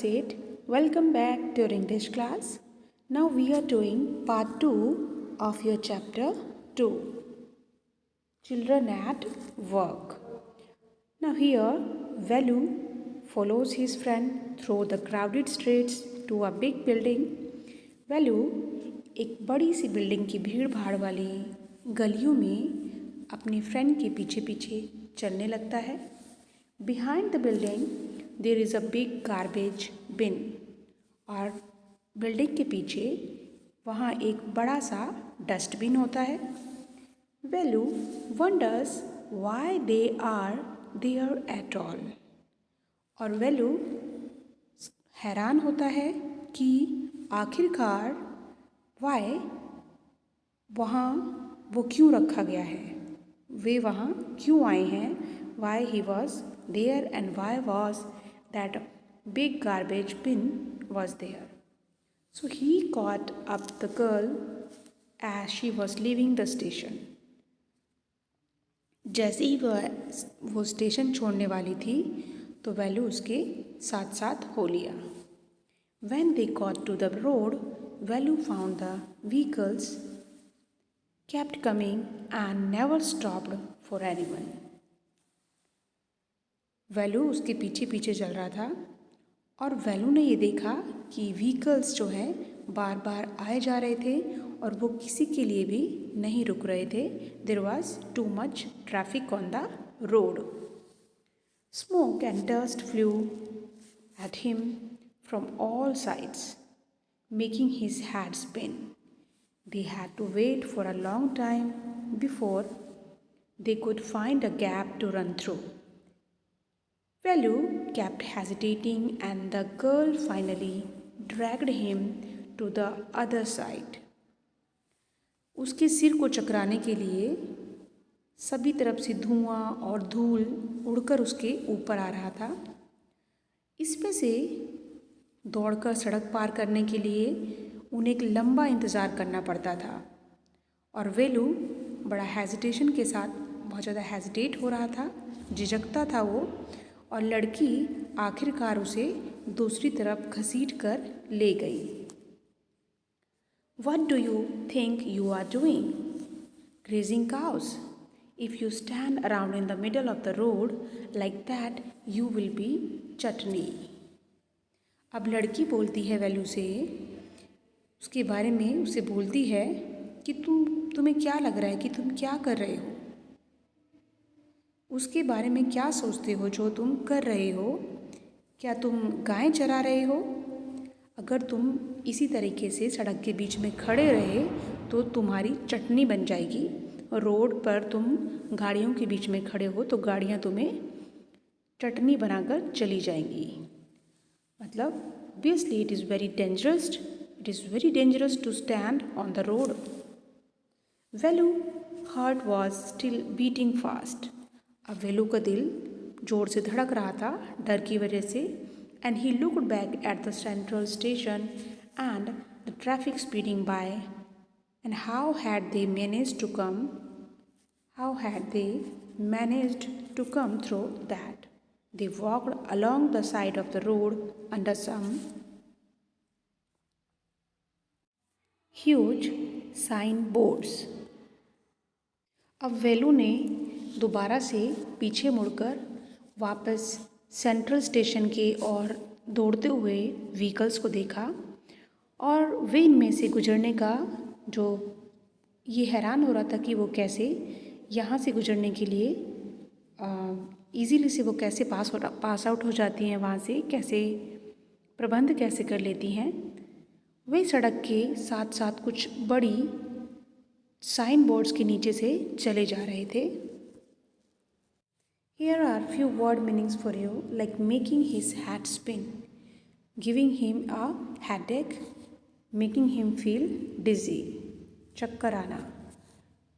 8. Welcome back to your English class. Now we are doing part 2 of your chapter 2, Children at Work. Now here, Velu follows his friend through the crowded streets to a big building. Velu एक बड़ी सी building की भीड़ भाड़ वाली गलियों में अपने friend के पीछे पीछे चलने लगता है. Behind the building there is a big garbage bin. और बिल्डिंग के पीछे वहाँ एक बड़ा सा डस्टबिन होता है. Velu wonders why they are there at all. और वेलू हैरान होता है कि आखिरकार वाई वहाँ वो क्यों रखा गया है, वे वहाँ क्यों आए हैं. Why he was there and why was that big garbage bin was there. So he caught up the girl as she was leaving the station. जैसे ही वो स्टेशन छोड़ने वाली थी तो वेलू उसके साथ साथ हो लिया. When they got to the road, Velu found the vehicles kept coming and never stopped for anyone. वेलू उसके पीछे पीछे चल रहा था और वेलू ने ये देखा कि व्हीकल्स जो हैं बार बार आए जा रहे थे और वो किसी के लिए भी नहीं रुक रहे थे. There was too much traffic on the road. Smoke and dust flew at him from all sides, making his head spin. They had to wait for a long time before they could find a gap to run through. Velu kept hesitating and the girl finally dragged him to the other side. उसके सिर को चकराने के लिए सभी तरफ से धुआं और धूल उड़कर उसके ऊपर आ रहा था. इसमें से दौड़कर सड़क पार करने के लिए उन्हें एक लंबा इंतज़ार करना पड़ता था और वेलू बड़ा हेजिटेशन के साथ बहुत ज़्यादा हेजिटेट हो रहा था, झिझकता था वो. और लड़की आखिरकार उसे दूसरी तरफ घसीट कर ले गई. What do you think you are doing? Grazing cows. If you stand around in the middle of the road like that, you will be chutney. अब लड़की बोलती है वेलू से, उसके बारे में उसे बोलती है कि तुम्हें क्या लग रहा है कि तुम क्या कर रहे हो, उसके बारे में क्या सोचते हो जो तुम कर रहे हो. क्या तुम गायें चरा रहे हो? अगर तुम इसी तरीके से सड़क के बीच में खड़े रहे तो तुम्हारी चटनी बन जाएगी. रोड पर तुम गाड़ियों के बीच में खड़े हो तो गाड़ियाँ तुम्हें चटनी बनाकर चली जाएंगी. मतलब obviously it is very dangerous to stand on the road. Velu heart was still beating fast. अब वेलू का दिल जोर से धड़क रहा था डर की वजह से. And he looked back at the central station and the traffic speeding by. And how had they managed to come through that? They walked along the side of the road under some huge signboards. अब वेलू ने दोबारा से पीछे मुड़कर वापस central station के ओर दौड़ते हुए व्हीकल्स को देखा और वे इनमें से गुजरने का जो ये हैरान हो रहा था कि वो कैसे यहाँ से गुजरने के लिए ईज़िली से वो कैसे पास आउट हो जाती हैं, वहाँ से कैसे प्रबंध कैसे कर लेती हैं. वे सड़क के साथ साथ कुछ बड़ी साइन बोर्ड्स के नीचे से चले जा रहे थे. Here are few word meanings for you, like making his head spin, giving him a headache, making him feel dizzy, चक्कर आना.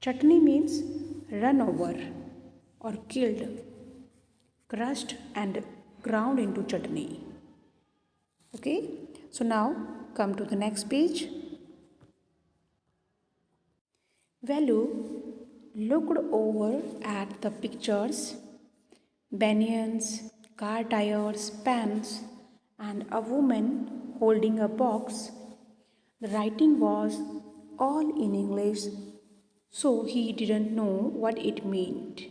Chutney means run over or killed, crushed and ground into chutney. Okay, so now come to the next page. Velu looked over at the pictures, banians, car tires, pans and a woman holding a box. The writing was all in English, so he didn't know what it meant.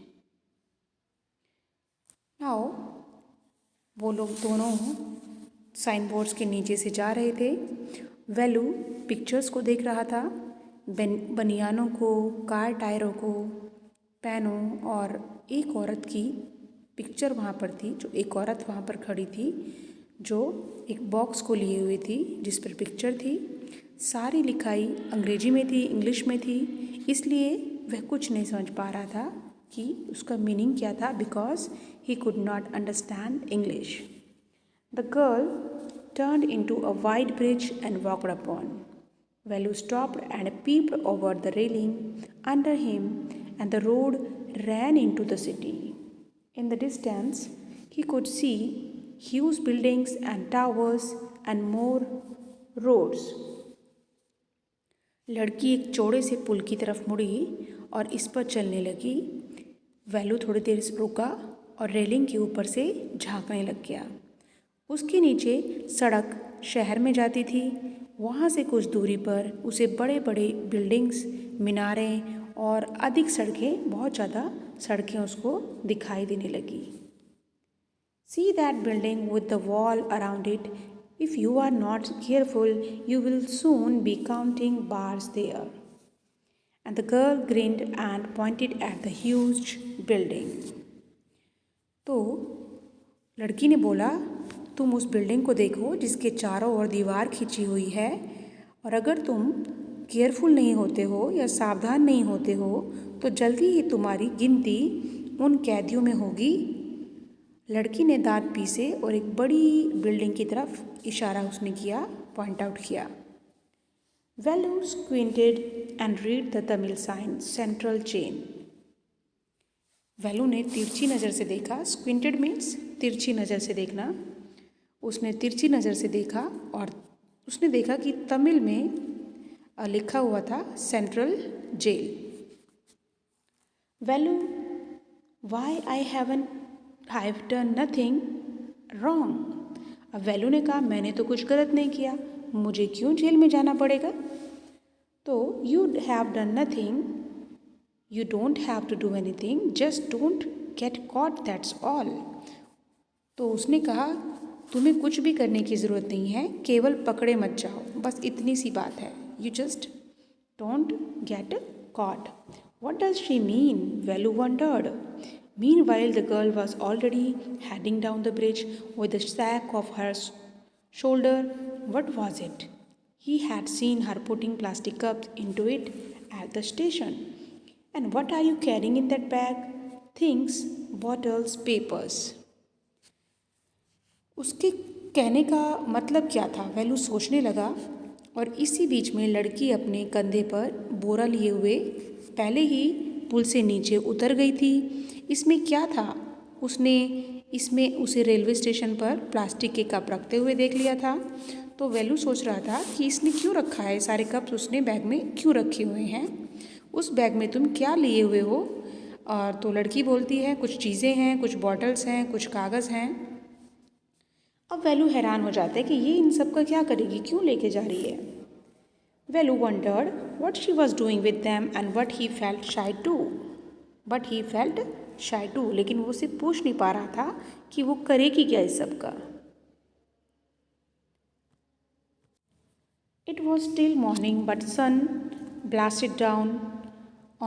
Now, वो लोग दोनों sign boards के नीचे से जा रहे थे। वेलू pictures को देख रहा था, बनियानों को, कार टायरों को, पेनों, और एक औरत की पिक्चर वहाँ पर थी। जो एक औरत वहाँ पर खड़ी थी जो एक बॉक्स को लिए हुई थी जिस पर पिक्चर थी। सारी लिखाई अंग्रेजी में थी, इंग्लिश में थी, इसलिए वह कुछ नहीं समझ पा रहा था कि उसका मीनिंग क्या था, because he could not understand English. The girl turned into a wide bridge and walked upon. Velu stopped and peeped over the railing under him, and the road ran into the city. In the distance, he could see huge buildings and towers and more roads. लड़की एक चौड़े से पुल की तरफ मुड़ी और इस पर चलने लगी। वैल्यू थोड़ी देर रुका और रेलिंग के ऊपर से झांकने लग गया। उसके नीचे सड़क शहर में जाती थी। वहाँ से कुछ दूरी पर उसे बड़े बड़े बिल्डिंग्स, मीनारें और अधिक सड़कें, बहुत ज़्यादा सड़कें उसको दिखाई देने लगी। See that building with the wall around it. If you are not careful, you will soon be counting bars there. And the girl grinned and pointed at the huge building. तो लड़की ने बोला, तुम उस बिल्डिंग को देखो जिसके चारों ओर दीवार खींची हुई है, और अगर तुम केयरफुल नहीं होते हो या सावधान नहीं होते हो तो जल्दी ही तुम्हारी गिनती उन कैदियों में होगी। लड़की ने दांत पीसे और एक बड़ी बिल्डिंग की तरफ इशारा उसने किया, पॉइंट आउट किया। Velu squinted and read the Tamil sign central chain. Velu ने तिरछी नज़र से देखा। स्क्विंटेड मीन्स तिरछी नज़र से देखना। उसने तिरछी नज़र से देखा और उसने देखा कि तमिल में लिखा हुआ था central jail. Velu, why I have done nothing wrong. अब वेलू ने कहा, मैंने तो कुछ गलत नहीं किया, मुझे क्यों जेल में जाना पड़ेगा। तो you have done nothing, you don't have to do anything, just don't get caught, that's all. तो उसने कहा, तुम्हें कुछ भी करने की ज़रूरत नहीं है, केवल पकड़े मत जाओ, बस इतनी सी बात है। You just don't get cot. What does she mean? Velu wondered. Meanwhile, the girl was already heading down the bridge with a sack of her shoulder. What was it? He had seen her putting plastic cups into it at the station. And what are you carrying in that bag? Things, bottles, papers. उसके कहने का मतलब क्या था, वेलू सोचने लगा। और इसी बीच में लड़की अपने कंधे पर बोरा लिए हुए पहले ही पुल से नीचे उतर गई थी। इसमें क्या था, इसमें उसे रेलवे स्टेशन पर प्लास्टिक के कप रखते हुए देख लिया था। तो वेलू सोच रहा था कि इसने क्यों रखा है, सारे कप्स उसने बैग में क्यों रखे हुए हैं, उस बैग में तुम क्या लिए हुए हो। और तो लड़की बोलती है, कुछ चीज़ें हैं, कुछ बॉटल्स हैं, कुछ कागज़ हैं। अब वेलू हैरान हो जाता है कि ये इन सब का क्या करेगी, क्यों लेके जा रही है। वेलू wondered what she was doing with them and what he felt shy to. But he felt shy too. लेकिन वो उसे पूछ नहीं पा रहा था कि वो करेगी क्या इस सब का। It was still morning, but sun blasted down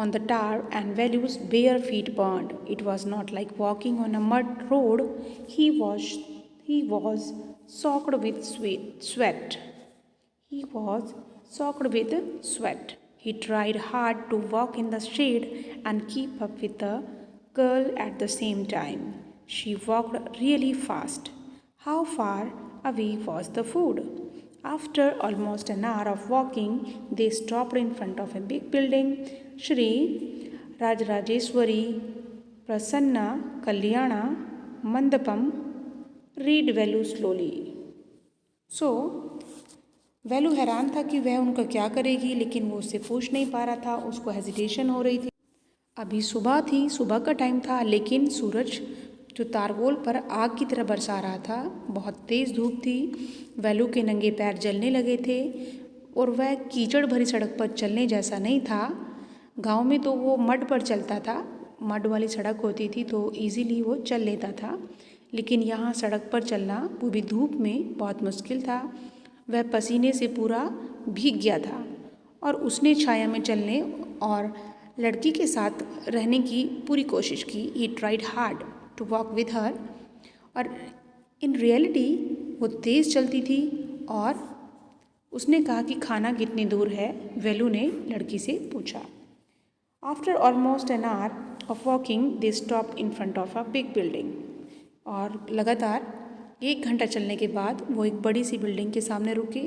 on the tar and Velu's bare feet burned. It was not like walking on a mud road. He was soaked with sweat. He was soaked with sweat. He tried hard to walk in the shade and keep up with the girl at the same time. She walked really fast. How far away was the food? After almost an hour of walking, they stopped in front of a big building. Shri Rajrajeswari Prasanna Kalyana Mandapam. Read Velu slowly. So, वेलू हैरान था कि वह उनका क्या करेगी, लेकिन वो उससे पूछ नहीं पा रहा था, उसको हेजिटेशन हो रही थी। अभी सुबह थी, सुबह का टाइम था, लेकिन सूरज जो तारगोल पर आग की तरह बरसा रहा था। बहुत तेज़ धूप थी, वेलू के नंगे पैर जलने लगे थे और वह कीचड़ भरी सड़क पर चलने जैसा नहीं था। गांव में तो वो मड पर चलता था, मड वाली सड़क होती थी तो इजीली वो चल लेता था, लेकिन यहाँ सड़क पर चलना वो भी धूप में बहुत मुश्किल था। वह पसीने से पूरा भीग गया था और उसने छाया में चलने और लड़की के साथ रहने की पूरी कोशिश की। He tried hard to walk with her, और इन रियलिटी वो तेज़ चलती थी। और उसने कहा कि खाना कितनी दूर है, वेलू ने लड़की से पूछा। After almost an hour of walking they stop in front of a big building. और लगातार 1 घंटा चलने के बाद वो एक बड़ी सी बिल्डिंग के सामने रुके।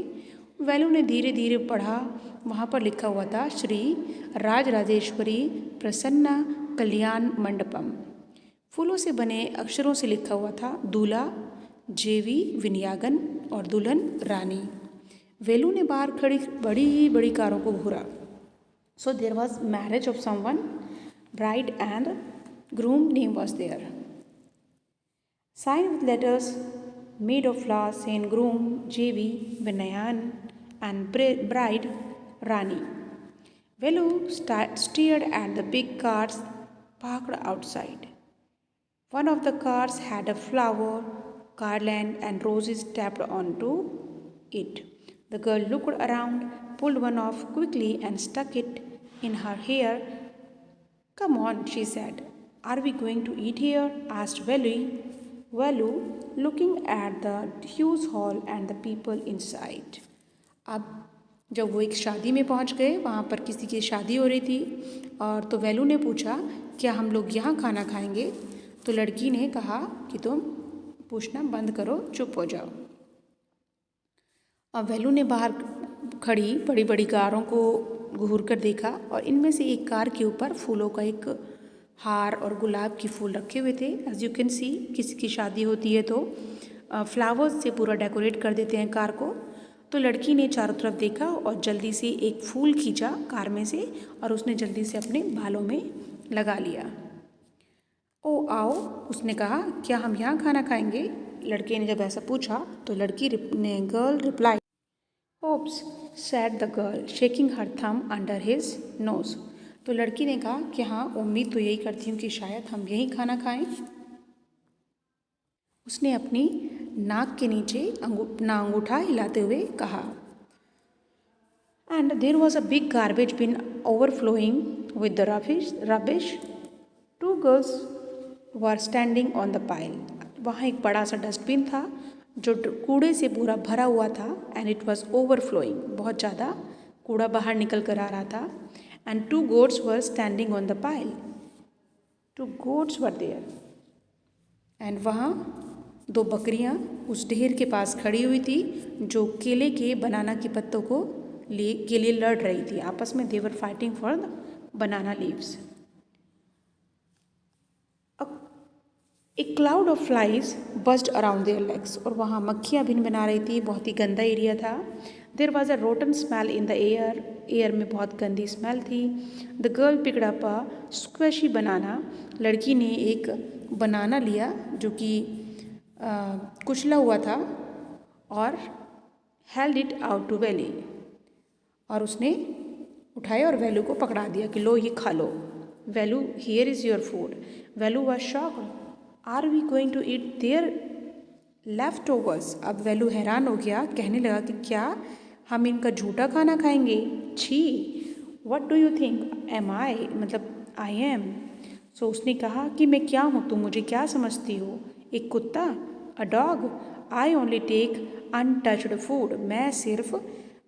वेलू ने धीरे धीरे पढ़ा। वहाँ पर लिखा हुआ था श्री राजराजेश्वरी प्रसन्ना कल्याण मंडपम। फूलों से बने अक्षरों से लिखा हुआ था दूल्हा जेवी विनयागन और दुल्हन रानी। वेलू ने बाहर खड़ी बड़ी बड़ी कारों को घूरा। So there was marriage of someone, bride and groom name was there, signed with letters made of flowers saying groom J.V. Vinayan and bride Rani. Velu stared at the big cars parked outside. One of the cars had a flower garland and roses tapped onto it. The girl looked around, pulled one off quickly and stuck it in her hair. Come on, she said. Are we going to eat here? Asked Velu, looking at the huge hall and the people inside. अब जब वो एक शादी में पहुंच गए, वहाँ पर किसी की शादी हो रही थी, और तो वेलू ने पूछा क्या हम लोग यहाँ खाना खाएंगे। तो लड़की ने कहा कि तुम पूछना बंद करो, चुप हो जाओ। अब वेलू ने बाहर खड़ी बड़ी बड़ी कारों को घूर कर देखा और इनमें से एक कार के ऊपर फूलों का एक हार और गुलाब के फूल रखे हुए थे। एज यू कैन सी, किसी की शादी होती है तो फ्लावर्स से पूरा डेकोरेट कर देते हैं कार को। तो लड़की ने चारों तरफ देखा और जल्दी से एक फूल खींचा कार में से और उसने जल्दी से अपने बालों में लगा लिया। ओ आओ, उसने कहा क्या हम यहाँ खाना खाएंगे। लड़के ने जब ऐसा पूछा तो लड़की ने girl reply hopes sad the girl shaking her thumb under his nose. तो लड़की ने कहा कि हाँ, उम्मीद तो यही करती हूँ कि शायद हम यही खाना खाएं। उसने अपनी नाक के नीचे अपना अंगूठा हिलाते हुए कहा। And there was a big garbage bin overflowing with the rubbish. Two girls were standing on the pile. वहाँ एक बड़ा सा डस्टबिन था जो कूड़े से पूरा भरा हुआ था। एंड इट वॉज ओवरफ्लोइंग, बहुत ज़्यादा कूड़ा बाहर निकल कर आ रहा था। And 2 goats were standing on the pile. 2 goats were there. And वहाँ 2 बकरियाँ उस ढेर के पास खड़ी हुई थी जो केले के बनाना के पत्तों को के लिए लड़ रही थी आपस में। they were fighting for the banana leaves. A cloud of flies buzzed around their legs. और वहाँ मक्खियाँ भिन बना रही थी, बहुत ही गंदा एरिया था। There was a rotten smell in the air. Air में बहुत गंदी स्मेल थी। The girl picked up a squishy banana. लड़की ने एक बनाना लिया जो कि कुचला हुआ था और held it out to Velu. और उसने उठाया और वेलू को पकड़ा दिया कि लो ये खा लो। वेलू, here is your food. Velu was shocked. Are we going to eat their leftovers? अब वेलू हैरान हो गया, कहने लगा कि क्या हम इनका झूठा खाना खाएंगे। छी, what do you think am I? मतलब I am. सो उसने कहा कि मैं क्या हूँ, तुम मुझे क्या समझती हो, एक कुत्ता, a dog? I only take untouched food. मैं सिर्फ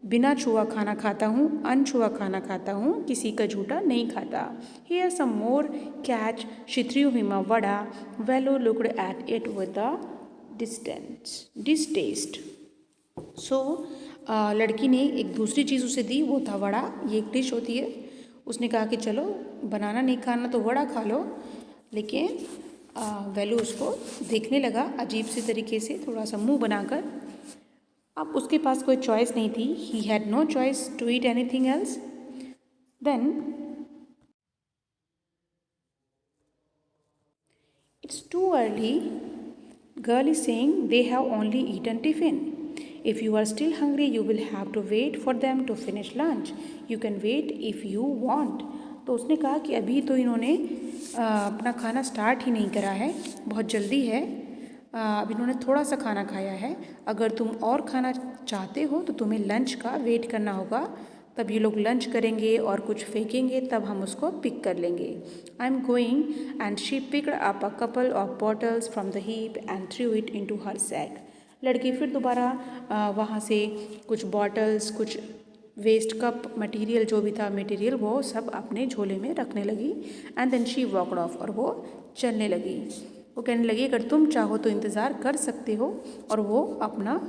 बिना छुआ खाना खाता हूँ, अनछुआ खाना खाता हूँ, किसी का झूठा नहीं खाता। Here some more catch. She threw him a vada. Velu looked at it with a distaste. So लड़की ने एक दूसरी चीज़ उसे दी, वो था वड़ा। ये एक डिश होती है। उसने कहा कि चलो बनाना नहीं खाना तो वड़ा खा लो। लेकिन वेलू उसको देखने लगा अजीब सी तरीके से, थोड़ा सा मुंह बनाकर। अब उसके पास कोई चॉइस नहीं थी। He had no choice to eat anything else. Then It's too early. Girl is saying they have only eaten tiffin. If you are still hungry, you will have to wait for them to finish lunch. You can wait if you want. तो उसने कहा कि अभी तो इन्होंने अपना खाना start ही नहीं करा है, बहुत जल्दी है, अब इन्होंने थोड़ा सा खाना खाया है। अगर तुम और खाना चाहते हो तो तुम्हें लंच का वेट करना होगा, तब ये लोग लंच करेंगे और कुछ फेंकेंगे, तब हम उसको पिक कर लेंगे। I am going and she picked up a couple of bottles from the heap and threw it into her sack. लड़की फिर दोबारा वहाँ से कुछ बॉटल्स, कुछ वेस्ट कप मटेरियल, जो भी था मटेरियल, वो सब अपने झोले में रखने लगी। And then she walked off, और वो चलने लगी। वो कहने लगी अगर तुम चाहो तो इंतज़ार कर सकते हो, और वो अपना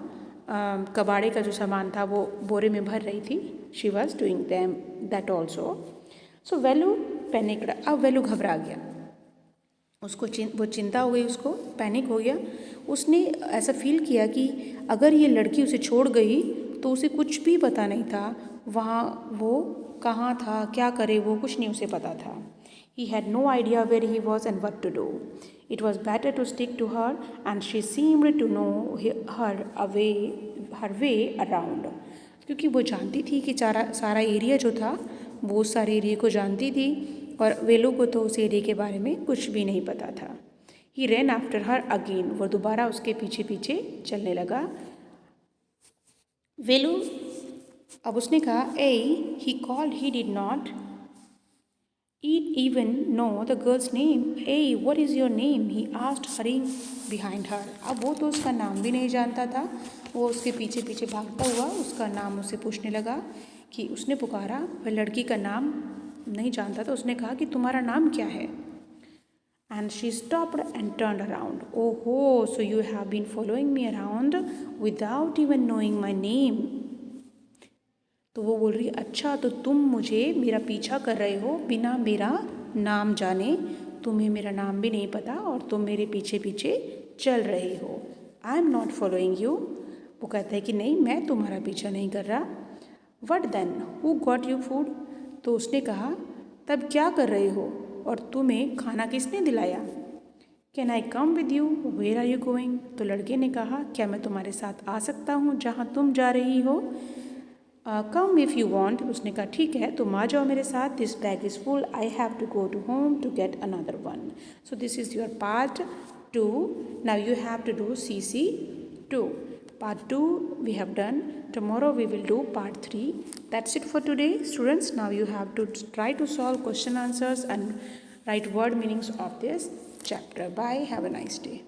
कबाड़े का जो सामान था वो बोरे में भर रही थी। She was doing them that also. So Velu panicked, अब वेलू घबरा गया, उसको वो चिंता हो गई, उसको पैनिक हो गया। उसने ऐसा फील किया कि अगर ये लड़की उसे छोड़ गई तो उसे कुछ भी पता नहीं था, वहाँ वो कहाँ था, क्या करे, वो कुछ नहीं उसे पता था। He had no idea where he was and what to do. It was better to stick to her, and she seemed to know her way around. क्योंकि वो जानती थी कि सारा एरिया जो था वो उस सारे एरिया को जानती थी, और वेलू को तो उस एरिया के बारे में कुछ भी नहीं पता था। ही ran after her again, वो दोबारा उसके पीछे पीछे चलने लगा। वेलू, अब उसने कहा ए, he called, he did not even know the girl's name. Hey, what is your name? He asked, hurrying behind her. अब वो तो उसका नाम भी नहीं जानता था, वो उसके पीछे पीछे भागता हुआ उसका नाम उससे पूछने लगा कि उसने पुकारा। वह लड़की का नाम नहीं जानता था। उसने कहा कि तुम्हारा नाम क्या है? And she stopped and turned around. Oh, so you have been following me around without even knowing my name. तो वो बोल रही अच्छा, तो तुम मुझे मेरा पीछा कर रहे हो बिना मेरा नाम जाने, तुम्हें मेरा नाम भी नहीं पता और तुम मेरे पीछे पीछे चल रहे हो। I am not following you. वो कहता है कि नहीं, मैं तुम्हारा पीछा नहीं कर रहा। What then, who got you food? तो उसने कहा तब क्या कर रहे हो, और तुम्हें खाना किसने दिलाया? Can I come with you, where are you going? तो लड़के ने कहा क्या मैं तुम्हारे साथ आ सकता हूँ जहाँ तुम जा रही हो? Come if you want. उसने कहा ठीक है, तुम आ जाओ मेरे साथ। This bag is full, I have to go to home to get another one. So this is your part 2. Now you have to do CC2. Part 2 we have done. Tomorrow we will do part 3. That's it for today, students. Now you have to try to solve question answers and write word meanings of this chapter. Bye. Have a nice day.